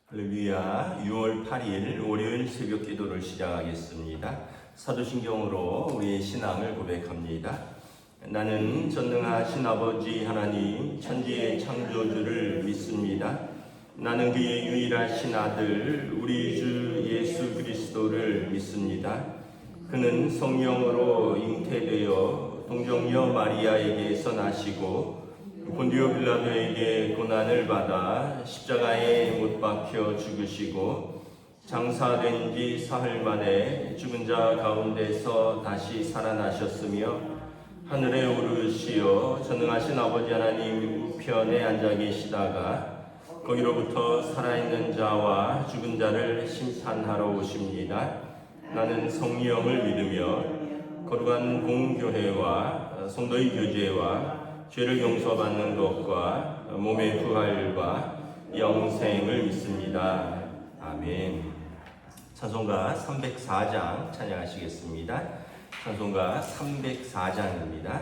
할렐루야. 6월 8일 월요일 새벽 기도를 시작하겠습니다. 사도신경으로 우리의 신앙을 고백합니다. 나는 전능하신 아버지 하나님 천지의 창조주를 믿습니다. 나는 그의 유일하신 아들 우리 주 예수 그리스도를 믿습니다. 그는 성령으로 잉태되어 동정녀 마리아에게서 나시고 본디오 빌라도에게 고난을 받아 십자가에 못 박혀 죽으시고 장사된 지 사흘 만에 죽은 자 가운데서 다시 살아나셨으며 하늘에 오르시어 전능하신 아버지 하나님 우편에 앉아 계시다가 거기로부터 살아있는 자와 죽은 자를 심판하러 오십니다. 나는 성령을 믿으며 거룩한 공교회와 성도의 교제와 죄를 용서받는 것과 몸의 부활과 영생을 믿습니다. 아멘. 찬송가 304장 찬양하시겠습니다. 찬송가 304장입니다.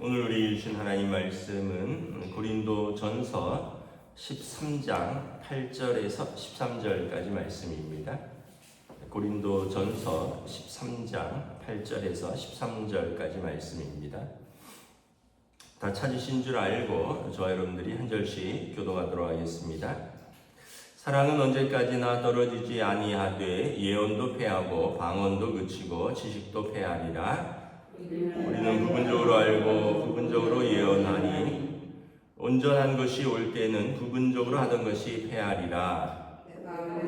오늘 우리 주신 하나님 말씀은 고린도전서 13장 8절에서 13절까지 말씀입니다. 고린도전서 13장 8절에서 13절까지 말씀입니다. 다 찾으신 줄 알고 저와 여러분들이 한 절씩 교독하도록 하겠습니다. 사랑은 언제까지나 떨어지지 아니하되 예언도 패하고 방언도 그치고 지식도 패하리라. 우리는 부분적으로 알고 부분적으로 예언하니 온전한 것이 올 때는 부분적으로 하던 것이 패하리라.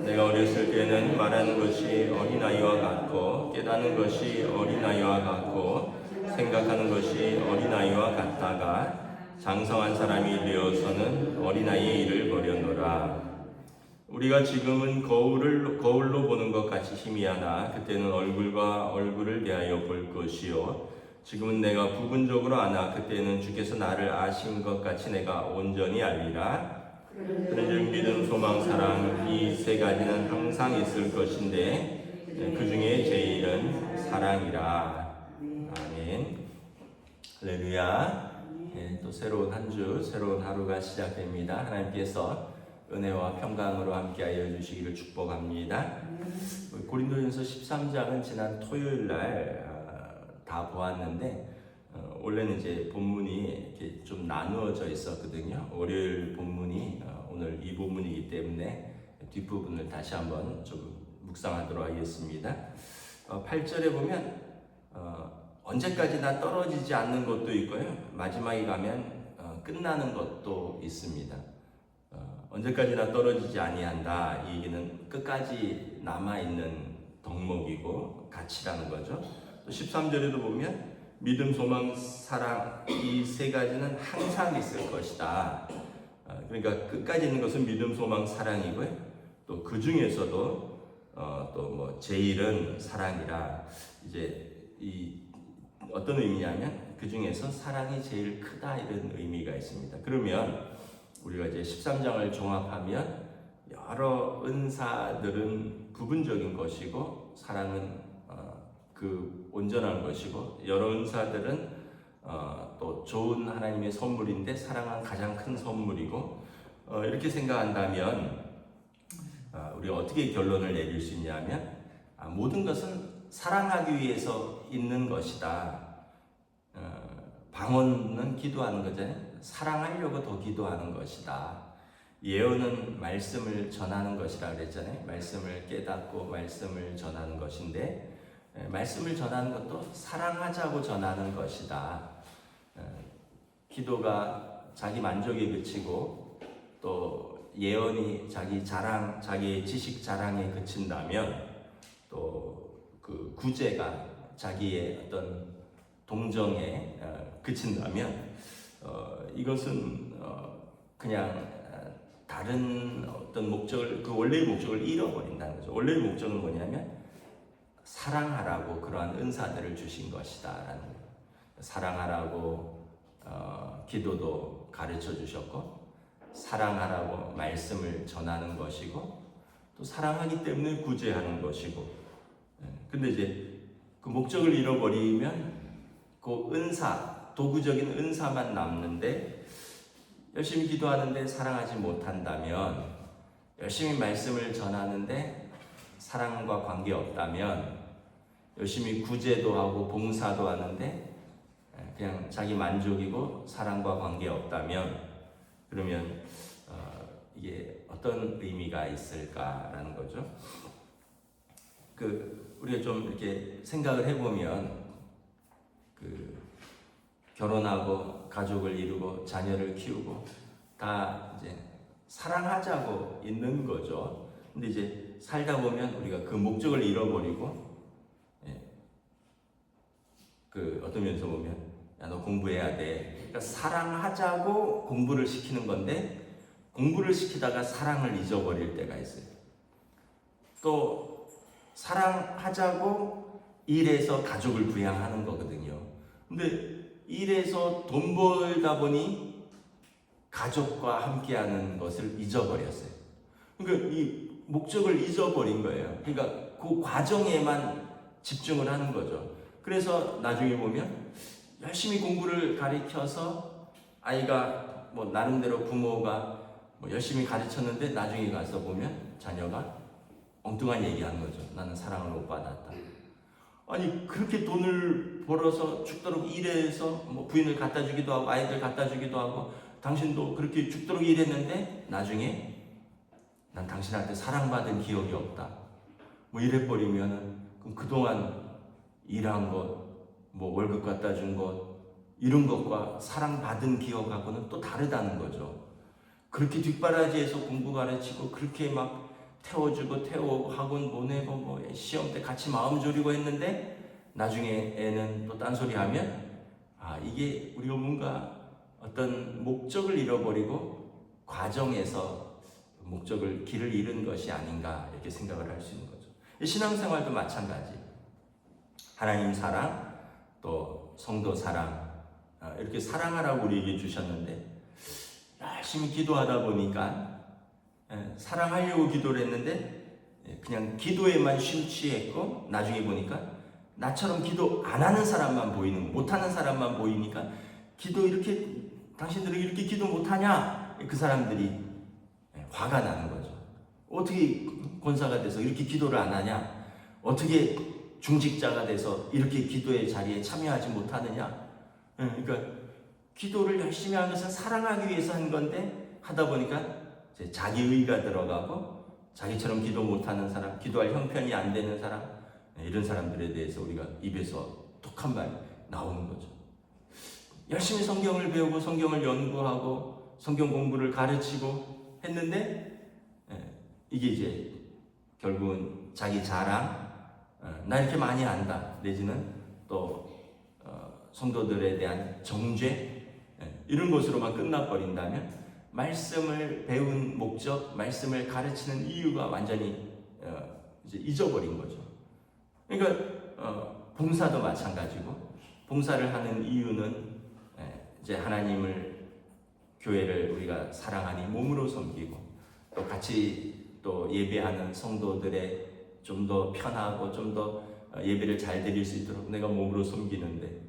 내가 어렸을 때는 말하는 것이 어린아이와 같고 깨닫는 것이 어린아이와 같고 생각하는 것이 어린아이와 같다가 장성한 사람이 되어서는 어린아이의 일을 버려노라. 우리가 지금은 거울로 보는 것 같이 희미하나 그때는 얼굴과 얼굴을 대하여 볼 것이요 지금은 내가 부분적으로 아나 그때는 주께서 나를 아신 것 같이 내가 온전히 알리라. 그런즉 믿음, 소망, 사랑 이 세 가지는 항상 있을 것인데 그 중에 제일은 사랑이라. 아멘. 할렐루야. 또 새로운 한 주, 새로운 하루가 시작됩니다. 하나님께서 은혜와 평강으로 함께하여 주시기를 축복합니다. 고린도전서 13장은 지난 토요일 날 다 보았는데 원래는 이제 본문이 이렇게 좀 나누어져 있었거든요. 월요일 본문이 오늘 이 본문이기 때문에 뒷부분을 다시 한번 좀 묵상하도록 하겠습니다. 8절에 보면 언제까지나 떨어지지 않는 것도 있고요. 마지막에 가면 끝나는 것도 있습니다. 언제까지나 떨어지지 아니한다. 이 얘기는 끝까지 남아있는 덕목이고 가치라는 거죠. 또 13절에도 보면 믿음, 소망, 사랑 이 세 가지는 항상 있을 것이다. 그러니까 끝까지 있는 것은 믿음, 소망, 사랑이고요. 또 그 중에서도 또 뭐 제일은 사랑이라. 이제 이 어떤 의미냐면 그 중에서 사랑이 제일 크다 이런 의미가 있습니다. 그러면 우리가 이제 13장을 종합하면 여러 은사들은 부분적인 것이고 사랑은 그 온전한 것이고 여러 은사들은 또 좋은 하나님의 선물인데 사랑은 가장 큰 선물이고 이렇게 생각한다면 우리가 어떻게 결론을 내릴 수 있냐면 모든 것은 사랑하기 위해서 있는 것이다. 방언은 기도하는 거잖아요. 사랑하려고 더 기도하는 것이다. 예언은 말씀을 전하는 것이라 그랬잖아요. 말씀을 깨닫고 말씀을 전하는 것인데 말씀을 전하는 것도 사랑하자고 전하는 것이다. 기도가 자기 만족에 그치고 또 예언이 자기 자랑, 자기의 지식 자랑에 그친다면 또 그 구제가 자기의 어떤 동정에 그친다면 이것은 그냥 다른 어떤 목적을 그 원래의 목적을 잃어버린다는 거죠. 원래의 목적은 뭐냐면 사랑하라고 그러한 은사들을 주신 것이다라는 거예요. 사랑하라고 기도도 가르쳐 주셨고 사랑하라고 말씀을 전하는 것이고 또 사랑하기 때문에 구제하는 것이고 근데 이제 그 목적을 잃어버리면 그 은사, 도구적인 은사만 남는데 열심히 기도하는데 사랑하지 못한다면 열심히 말씀을 전하는데 사랑과 관계없다면 열심히 구제도 하고 봉사도 하는데 그냥 자기 만족이고 사랑과 관계없다면 그러면 이게 어떤 의미가 있을까라는 거죠. 우리가 좀 이렇게 생각을 해보면 결혼하고 가족을 이루고 자녀를 키우고 다 이제 사랑하자고 있는 거죠. 근데 이제 살다 보면 우리가 그 목적을 잃어버리고 어떤 면에서 보면 야, 너 공부해야 돼. 그러니까 사랑하자고 공부를 시키는 건데 공부를 시키다가 사랑을 잊어버릴 때가 있어요. 또 사랑하자고 일해서 가족을 부양하는 거거든요. 근데 일해서 돈 벌다 보니 가족과 함께하는 것을 잊어버렸어요. 그러니까 이 목적을 잊어버린 거예요. 그러니까 그 과정에만 집중을 하는 거죠. 그래서 나중에 보면 열심히 공부를 가르쳐서 아이가 뭐 나름대로 부모가 뭐 열심히 가르쳤는데 나중에 가서 보면 자녀가 엉뚱한 얘기한 거죠. 나는 사랑을 못 받았다. 아니 그렇게 돈을 벌어서 죽도록 일해서 뭐 부인을 갖다 주기도 하고 아이들 갖다 주기도 하고 당신도 그렇게 죽도록 일했는데 나중에 난 당신한테 사랑받은 기억이 없다. 뭐 이래버리면은 그럼 그동안 일한 것, 뭐 월급 갖다 준 것 이런 것과 사랑받은 기억하고는 또 다르다는 거죠. 그렇게 뒷바라지에서 공부 가르치고 그렇게 막 태워주고 태우고 학원 보내고 뭐 시험 때 같이 마음 졸이고 했는데 나중에 애는 또 딴소리 하면 이게 우리가 뭔가 어떤 목적을 잃어버리고 과정에서 목적을 길을 잃은 것이 아닌가 이렇게 생각을 할 수 있는 거죠. 신앙생활도 마찬가지. 하나님 사랑 또 성도 사랑 이렇게 사랑하라고 우리에게 주셨는데 열심히 기도하다 보니까 사랑하려고 기도를 했는데 그냥 기도에만 심취했고 나중에 보니까 나처럼 기도 안 하는 사람만 보이는 못하는 사람만 보이니까 기도 이렇게 당신들이 이렇게 기도 못하냐 그 사람들이 화가 나는 거죠. 어떻게 권사가 돼서 이렇게 기도를 안 하냐, 어떻게 중직자가 돼서 이렇게 기도의 자리에 참여하지 못하느냐. 그러니까 기도를 열심히 하는 것은 사랑하기 위해서 한 건데 하다 보니까 자기의가 들어가고 자기처럼 기도 못하는 사람, 기도할 형편이 안 되는 사람 이런 사람들에 대해서 우리가 입에서 독한 말 나오는 거죠. 열심히 성경을 배우고 성경을 연구하고 성경 공부를 가르치고 했는데 이게 이제 결국은 자기 자랑, 나 이렇게 많이 안다 내지는 또 성도들에 대한 정죄 이런 것으로만 끝나버린다면 말씀을 배운 목적, 말씀을 가르치는 이유가 완전히 이제 잊어버린 거죠. 그러니까 봉사도 마찬가지고 봉사를 하는 이유는 이제 하나님을 교회를 우리가 사랑하니 몸으로 섬기고 또 같이 또 예배하는 성도들의 좀 더 편하고 좀 더 예배를 잘 드릴 수 있도록 내가 몸으로 섬기는데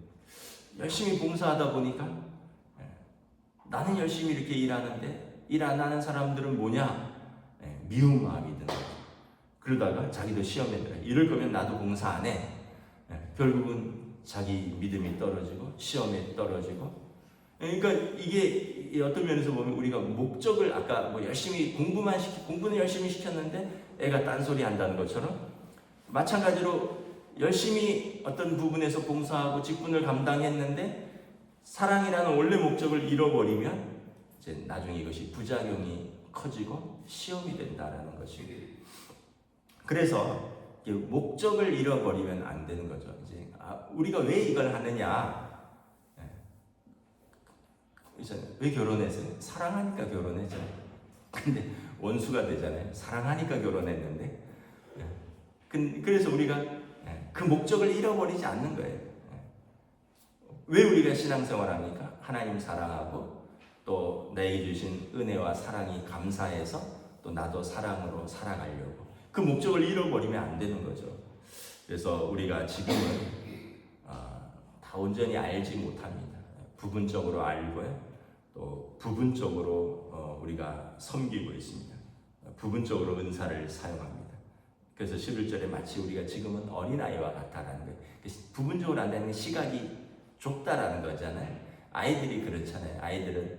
열심히 봉사하다 보니까 나는 열심히 이렇게 일하는데 일 안 하는 사람들은 뭐냐? 미운 마음이 드는 거죠. 그러다가 자기도 시험에 들어요. 이럴 거면 나도 봉사 안 해. 결국은 자기 믿음이 떨어지고 시험에 떨어지고. 그러니까 이게 어떤 면에서 보면 우리가 목적을 아까 뭐 열심히 공부는 열심히 시켰는데 애가 딴소리 한다는 것처럼 마찬가지로 열심히 어떤 부분에서 봉사하고 직분을 감당했는데 사랑이라는 원래 목적을 잃어버리면 이제 나중에 이것이 부작용이 커지고 시험이 된다라는 것이고 그래서 목적을 잃어버리면 안 되는 거죠. 이제 우리가 왜 이걸 하느냐? 왜 결혼했어요? 사랑하니까 결혼했잖아요. 근데 원수가 되잖아요. 사랑하니까 결혼했는데 그래서 우리가 그 목적을 잃어버리지 않는 거예요. 왜 우리가 신앙생활 합니까? 하나님 사랑하고 또 나에게 주신 은혜와 사랑이 감사해서 또 나도 사랑으로 살아가려고 그 목적을 잃어버리면 안 되는 거죠. 그래서 우리가 지금은 다 온전히 알지 못합니다. 부분적으로 알고요. 또 부분적으로 우리가 섬기고 있습니다. 부분적으로 은사를 사용합니다. 그래서 11절에 마치 우리가 지금은 어린아이와 같다라는 거예요. 부분적으로 안다는 시각이 좁다라는 거잖아요. 아이들이 그렇잖아요. 아이들은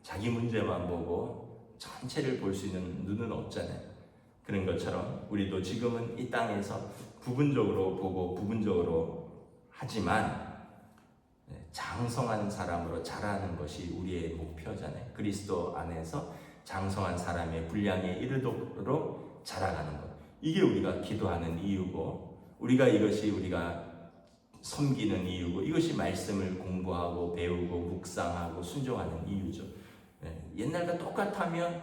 자기 문제만 보고 전체를 볼 수 있는 눈은 없잖아요. 그런 것처럼 우리도 지금은 이 땅에서 부분적으로 보고 부분적으로 하지만 장성한 사람으로 자라는 것이 우리의 목표잖아요. 그리스도 안에서 장성한 사람의 분량에 이르도록 자라가는 것. 이게 우리가 기도하는 이유고 우리가 섬기는 이유고 이것이 말씀을 공부하고 배우고 묵상하고 순종하는 이유죠. 옛날과 똑같으면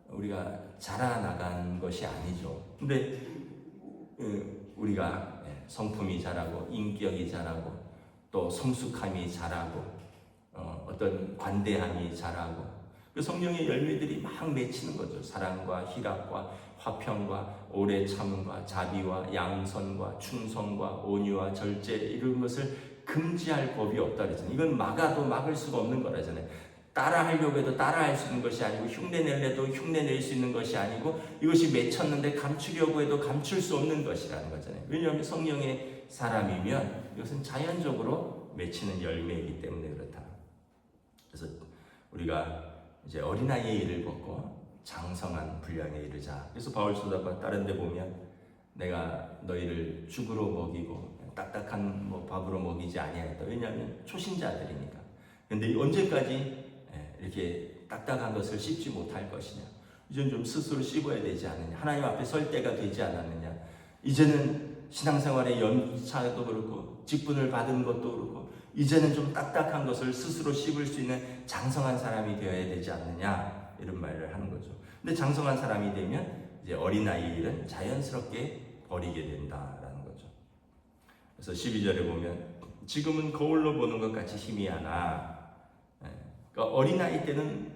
우리가 자라나간 것이 아니죠. 근데 우리가 성품이 자라고 인격이 자라고 또 성숙함이 자라고 어떤 관대함이 자라고 그 성령의 열매들이 막 맺히는 거죠. 사랑과 희락과 화평과 오래 참음과 자비와 양선과 충성과 온유와 절제 이런 것을 금지할 법이 없다 그랬잖아요. 이건 막아도 막을 수가 없는 거라잖아요. 따라하려고 해도 따라할 수 있는 것이 아니고 흉내내려도 흉내낼 수 있는 것이 아니고 이것이 맺혔는데 감추려고 해도 감출 수 없는 것이라는 거잖아요. 왜냐하면 성령의 사람이면 이것은 자연적으로 맺히는 열매이기 때문에 그렇다. 그래서 우리가 이제 어린아이의 일을 벗고 장성한 분량에 이르자. 그래서 바울 사도가 다른 데 보면 내가 너희를 죽으로 먹이고 딱딱한 밥으로 먹이지 아니하였다. 왜냐하면 초신자들이니까. 근데 언제까지 이렇게 딱딱한 것을 씹지 못할 것이냐? 이제는 좀 스스로 씹어야 되지 않느냐? 하나님 앞에 설 때가 되지 않았느냐? 이제는 신앙생활의 연차도 그렇고 직분을 받은 것도 그렇고 이제는 좀 딱딱한 것을 스스로 씹을 수 있는 장성한 사람이 되어야 되지 않느냐? 이런 말을 하는 거죠. 근데 장성한 사람이 되면 이제 어린아이 일은 자연스럽게 버리게 된다라는 거죠. 그래서 12절에 보면 지금은 거울로 보는 것 같이 희미하나, 그러니까 어린아이 때는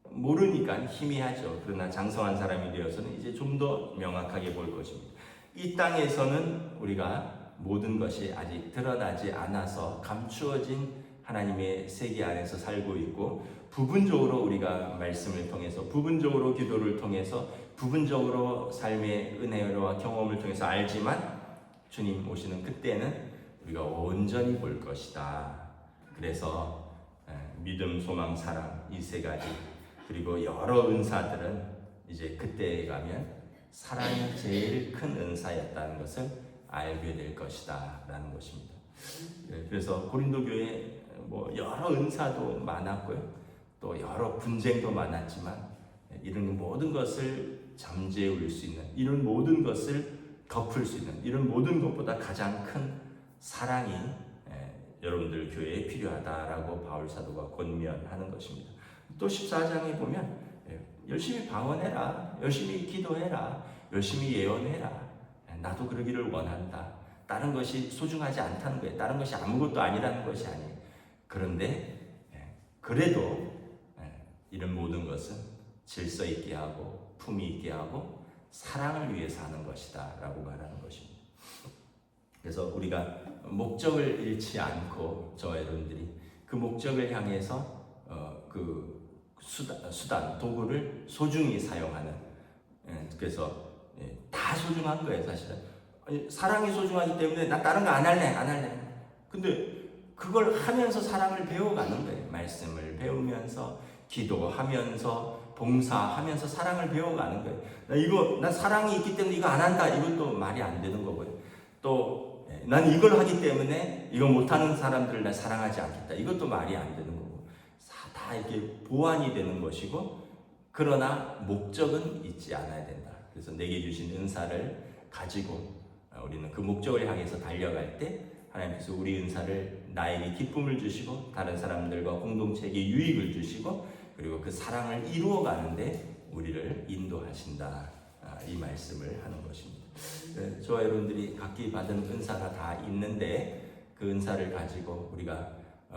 모르니까 희미하죠. 그러나 장성한 사람이 되어서는 이제 좀 더 명확하게 볼 것입니다. 이 땅에서는 우리가 모든 것이 아직 드러나지 않아서 감추어진 하나님의 세계 안에서 살고 있고, 부분적으로 우리가 말씀을 통해서, 부분적으로 기도를 통해서, 부분적으로 삶의 은혜와 경험을 통해서 알지만 주님 오시는 그때는 우리가 온전히 볼 것이다. 그래서 믿음, 소망, 사랑 이 세 가지, 그리고 여러 은사들은 이제 그때에 가면 사랑이 제일 큰 은사였다는 것을 알게 될 것이다 라는 것입니다. 그래서 고린도 교회에 여러 은사도 많았고요, 또 여러 분쟁도 많았지만 이런 모든 것을 잠재울 수 있는, 이런 모든 것을 덮을 수 있는, 이런 모든 것보다 가장 큰 사랑이 여러분들 교회에 필요하다라고 바울 사도가 권면하는 것입니다. 또 14장에 보면 열심히 방언해라, 열심히 기도해라, 열심히 예언해라. 나도 그러기를 원한다. 다른 것이 소중하지 않다는 거예요. 다른 것이 아무것도 아니라는 것이 아니에요. 그런데 그래도 이런 모든 것은 질서 있게 하고 품위 있게 하고 사랑을 위해서 하는 것이다 라고 말하는 것입니다. 그래서 우리가 목적을 잃지 않고, 저와 여러분들이 그 목적을 향해서 그 수단, 도구를 소중히 사용하는, 그래서 다 소중한 거예요. 사실은 사랑이 소중하기 때문에 나 다른 거 안 할래. 근데 그걸 하면서 사랑을 배워가는 거예요. 말씀을 배우면서, 기도하면서, 봉사하면서 사랑을 배워가는 거예요. 난 사랑이 있기 때문에 이거 안 한다, 이것도 말이 안 되는 거고요. 또 난 이걸 하기 때문에 이거 못하는 사람들을 난 사랑하지 않겠다, 이것도 말이 안 되는 거고, 다 이렇게 보완이 되는 것이고, 그러나 목적은 잊지 않아야 된다. 그래서 내게 주신 은사를 가지고 우리는 그 목적을 향해서 달려갈 때 하나님께서 우리 은사를 나에게 기쁨을 주시고 다른 사람들과 공동체에게 유익을 주시고, 그리고 그 사랑을 이루어가는데 우리를 인도하신다, 이 말씀을 하는 것입니다. 저와 여러분들이 각기 받은 은사가 다 있는데 그 은사를 가지고 우리가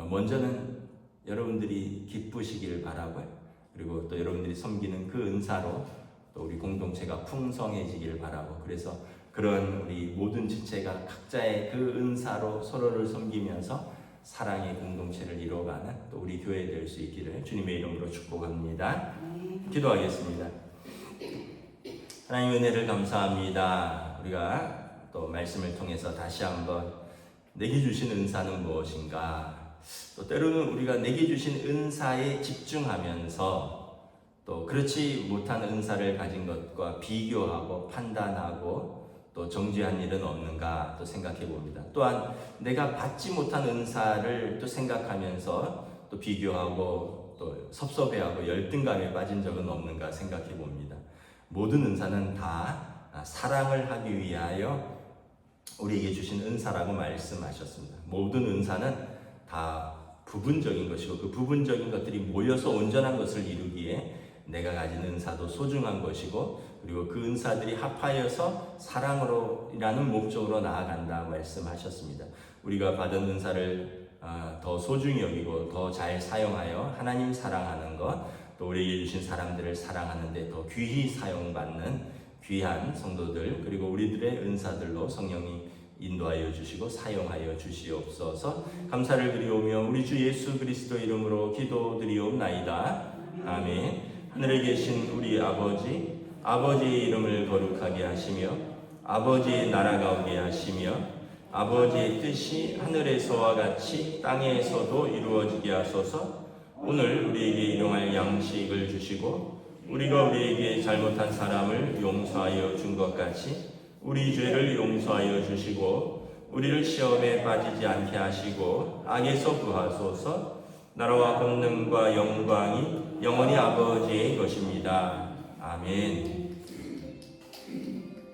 먼저는 여러분들이 기쁘시길 바라고요. 그리고 또 여러분들이 섬기는 그 은사로 또 우리 공동체가 풍성해지길 바라고, 그래서 그런 우리 모든 지체가 각자의 그 은사로 서로를 섬기면서 사랑의 공동체를 이루어가는 또 우리 교회 될 수 있기를 주님의 이름으로 축복합니다. 기도하겠습니다. 하나님 은혜를 감사합니다. 우리가 또 말씀을 통해서 다시 한번 내게 주신 은사는 무엇인가, 또 때로는 우리가 내게 주신 은사에 집중하면서 또 그렇지 못한 은사를 가진 것과 비교하고 판단하고 또 정죄한 일은 없는가 또 생각해 봅니다. 또한 내가 받지 못한 은사를 또 생각하면서 또 비교하고 또 섭섭해하고 열등감에 빠진 적은 없는가 생각해 봅니다. 모든 은사는 다 사랑을 하기 위하여 우리에게 주신 은사라고 말씀하셨습니다. 모든 은사는 다 부분적인 것이고, 그 부분적인 것들이 모여서 온전한 것을 이루기에 내가 가진 은사도 소중한 것이고, 그리고 그 은사들이 합하여서 사랑으로라는 목적으로 나아간다 말씀하셨습니다. 우리가 받은 은사를 더 소중히 여기고 더 잘 사용하여 하나님 사랑하는 것, 또 우리에게 주신 사람들을 사랑하는데 더 귀히 사용받는 귀한 성도들, 그리고 우리들의 은사들로 성령이 인도하여 주시고 사용하여 주시옵소서. 감사를 드리오며 우리 주 예수 그리스도 이름으로 기도드리옵나이다. 아멘. 하늘에 계신 우리 아버지, 아버지의 이름을 거룩하게 하시며 아버지의 나라가 오게 하시며 아버지의 뜻이 하늘에서와 같이 땅에서도 이루어지게 하소서. 오늘 우리에게 일용할 양식을 주시고 우리가 우리에게 잘못한 사람을 용서하여 준 것 같이 우리 죄를 용서하여 주시고 우리를 시험에 빠지지 않게 하시고 악에서 구하소서. 나라와 권능과 영광이 영원히 아버지의 것입니다. 아멘.